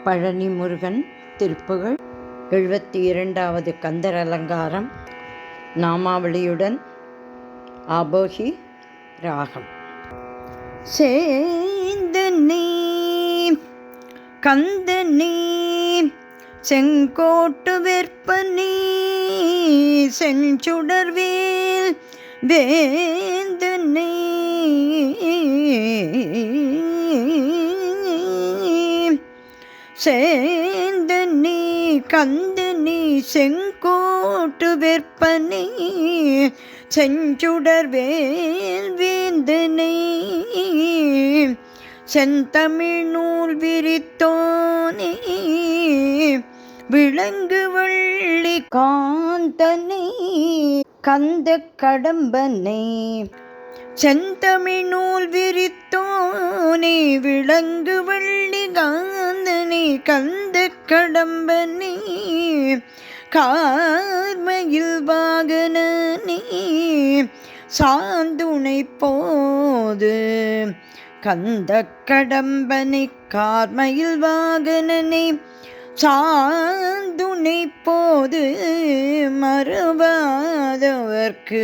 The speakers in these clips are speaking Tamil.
பழனி முருகன் திருப்புகழ் 72வது கந்தர் அலங்காரம் நாமாவளியுடன் ஆபோகி ராகம். சேந்தனே கந்தனே செங்கோட்டு வெற்பனே செஞ்சுடர்வேல் வேந்தனே சேந்தனே கந்தனே செங்கோட்டு வெற்பனே செஞ்சுடர்வேல் வேந்தனே செந்தமிழ் நூல் விரித்தோனே விளங்கு வள்ளி காந்தனே கந்த கடம்பனே செந்தமிழ் நூல் விரித்தோனே விளங்கு வள்ளி காந்தனே கந்த கடம்பனே கார்மயில் வாகனனே சாந்துணை போது கந்த கடம்பனை கார்மயில் வாகனனை சாந்துணை போது மறவாதவர்க்கு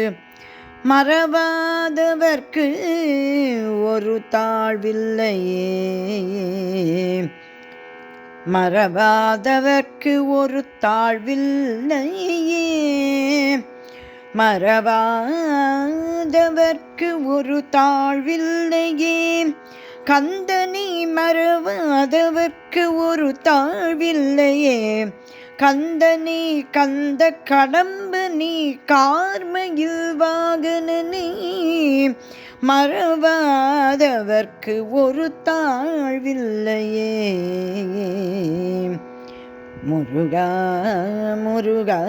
ஒரு தாழ்வில்லையே மறவாதவர்க்கு ஒரு தாழ்வில்லையே மறவாதவர்க்கு ஒரு தாழ்வில்லையே கந்தனி மறவாதவர்க்கு ஒரு தாழ்வில்லையே கந்தனி கந்த கடம்பனி கார்மயில் வாகனனி மறவாதவர்க்கு ஒரு தாழ்வில்லையே. முருகா முருகா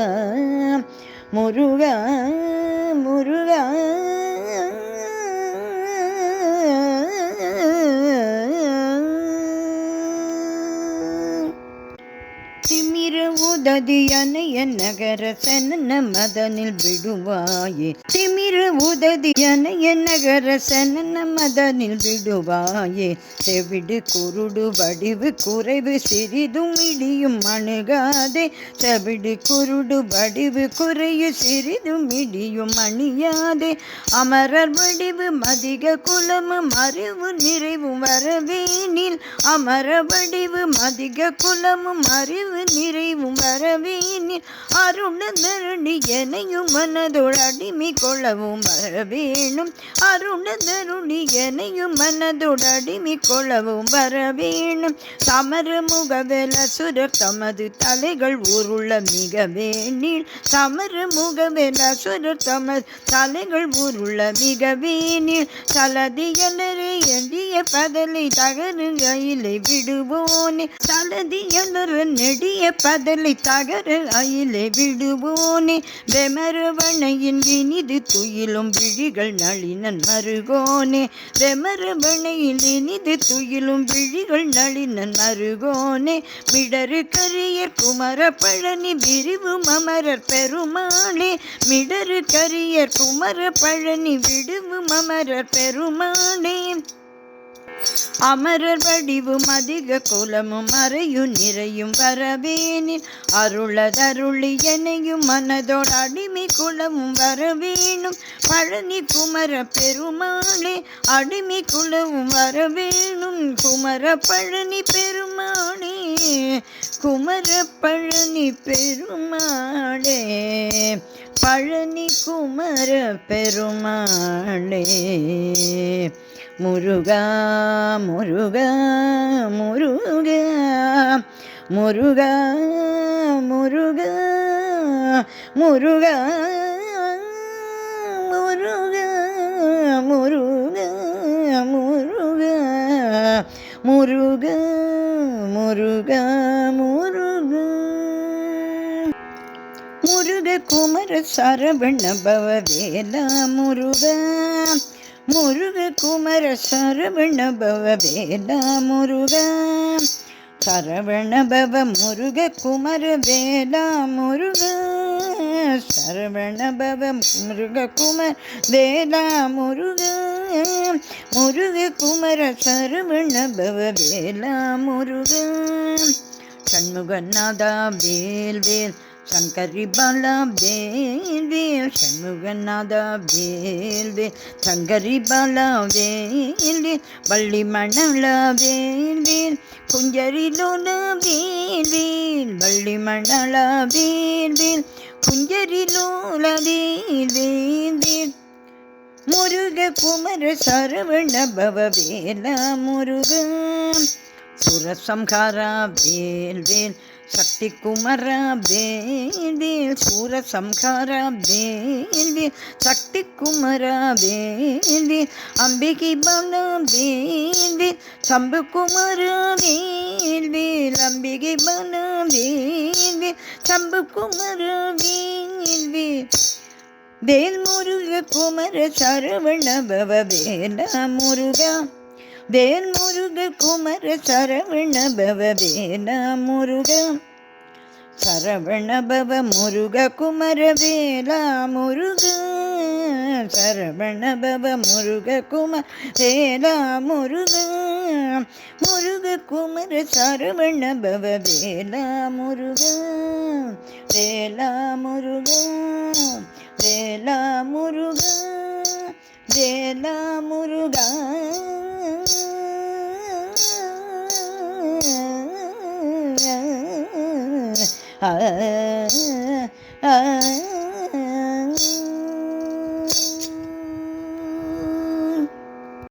முருகா முருகா திமிர உததி அணைய நகர சனன மதனில் விடுவாயே திமிர உததி அணைய நகர சனன மதனில் விடுவாயே செவிடு குருடு வடிவு குறைவு சிறிதும் இடியும் அணுகாதே செவிடு குருடு வடிவு குறைய சிறிதும் இடியும் அணியாதே அமரர் வடிவு மதிக குலமும் அறிவு நிறைவும் வரவேனில் அமர வடிவு மதிக குலமும் அறிவு நிறைவும் வரவேனில் அருணதருணி எனையும் மனதோடு அடிமை கொள்ளவும் வரவேணும் அருணதருணி எனையும் மனதோடு அடிமை கொள்ளவும் வரவேணும் சமர முகவேல் அசுரர் தமது தலைகள் உருள மிக வேணில் சமர முகவேல் அசுரர் தமது தலைகள் உருள மிக வேணில் சலதியலரை எண்டிய பதலை தகரு அயிலை விடுவோனே சலதியலர நெடிய பதலை தகர அயிலை விடுவோனே வெமரவணையின் இனிது துயிலும் விழிகள் நளினன் மருகோனே வெமரவணையில் இனிது துயிலும் விழிகள் நளினன் மருகோனே மிடரு கரியர் குமர பழனி விரிவும் அமரர் பெருமாளே மிடரு கரியர் குமர பழனி விடுவும் அமரர் பெருமாளே அமரர் வடிவும் அதிக குலமும் அறையும் நிறையும் வரவேனில் அருளதருளி எனையும் மனதோடு அடிமை குலமும் வரவேணும் பழனி குமர பெருமாளே அடிமை குலமும் வரவேணும் குமர பழனி பெருமாளே குமர பழனி பெருமாளே பழனி குமர பெருமாளே. முருகா முருகா முருகா முருகா முருகா முருகா முருகா முருகா முருகா முருகா முருகா முருகா முருக குமர சரவண பவ வேலா முருகா முருக குமர சரவண பவ வேலா முருகா சரவண பவ முருக குமர வேலா முருகா சரவண பவ முருக குமர வேலா முருகா முருக குமர சரவண பவ வேலா முருகா. சண்முகநாதா வேல் வேல் சங்கரி பாலா வேல் வேல் சண்முகநாதா வேல் வேல் சங்கரி பாலா வேல் வேல் வள்ளி மணலா வேல் வேல் குஞ்சரிலோல வேல் வேல் வள்ளி மணலா வேல் வேல் குஞ்சரிலோல வேல் வேல் வேல் முருக குமர சரவண பவ வேலா முருக சூரசம்ஹாரா வேல் வேல் சக்தி குமரா வேல் வேல் சூரசம்ஹாரா வேல் வேல் சக்தி குமரா வேல் வேல் அம்பிகை பாலா வேல் வேல் சம்பு குமரா வேல் வேல் அம்பிகை பாலா வேல் வேல் சம்பு குமரா வேல் வேல் வேல் முருக குமர சரவண பவ வேலா முருகா வேல் முருக குமர சரவண பவ வேலா முருகா சரவண பவ முருக குமர வேலா முருகா சரவண பவ முருக குமர வேலா முருகா முருக குமர சரவண பவ வேலா முருகா வேலா முருகா வேலா முருகா வேலா முருகா ஆ